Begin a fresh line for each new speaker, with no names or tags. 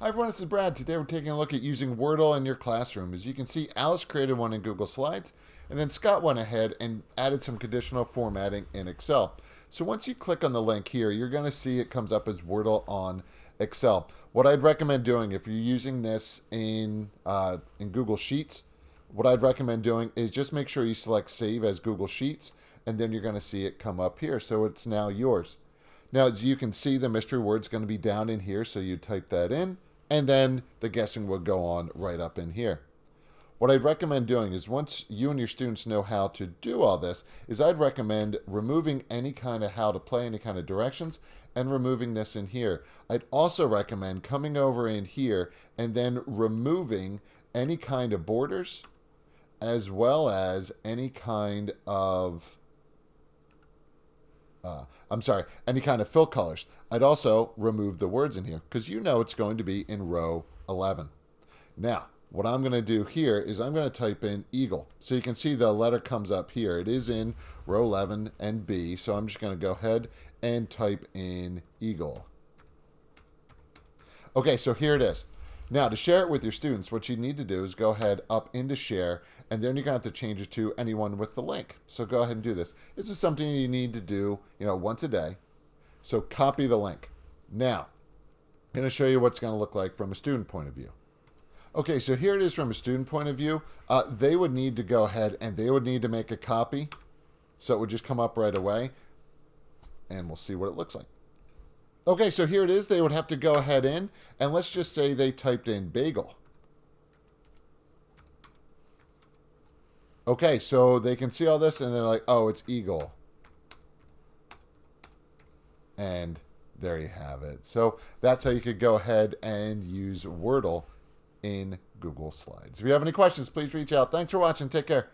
Hi everyone, this is Brad. Today we're taking a look at using Wordle in your classroom. As you can see, Alice created one in Google Slides, and then Scott went ahead and added some conditional formatting in Excel. So once you click on the link here, you're going to see it comes up as Wordle on Excel. What I'd recommend doing if you're using this in Google Sheets, what I'd recommend doing is just make sure you select Save as Google Sheets, and then you're going to see it come up here. So it's now yours. Now, as you can see, the mystery word's going to be down in here, so you type that in, and then the guessing will go on right up in here. What I'd recommend doing is once you and your students know how to do all this, is I'd recommend removing any kind of how to play, any kind of directions, and removing this in here. I'd also recommend coming over in here and then removing any kind of borders, as well as any kind of any kind of fill colors. I'd also remove the words in here because you know it's going to be in row 11. Now, what I'm going to do here is I'm going to type in eagle. So you can see the letter comes up here. It is in row 11 and B. So I'm just going to go ahead and type in eagle. Okay, so here it is. Now, to share it with your students, what you need to do is go ahead up into share, and then you're going to have to change it to anyone with the link. So go ahead and do this. This is something you need to do, once a day. So copy the link. Now, I'm going to show you what's going to look like from a student point of view. Okay, so here it is from a student point of view. They would need to go ahead and they would need to make a copy. So it would just come up right away, and we'll see what it looks like. Okay, so here it is. They would have to go ahead in, and let's just say they typed in bagel. Okay, so they can see all this, and they're like, oh, it's eagle. And there you have it. So that's how you could go ahead and use Wordle in Google Slides. If you have any questions, please reach out. Thanks for watching. Take care.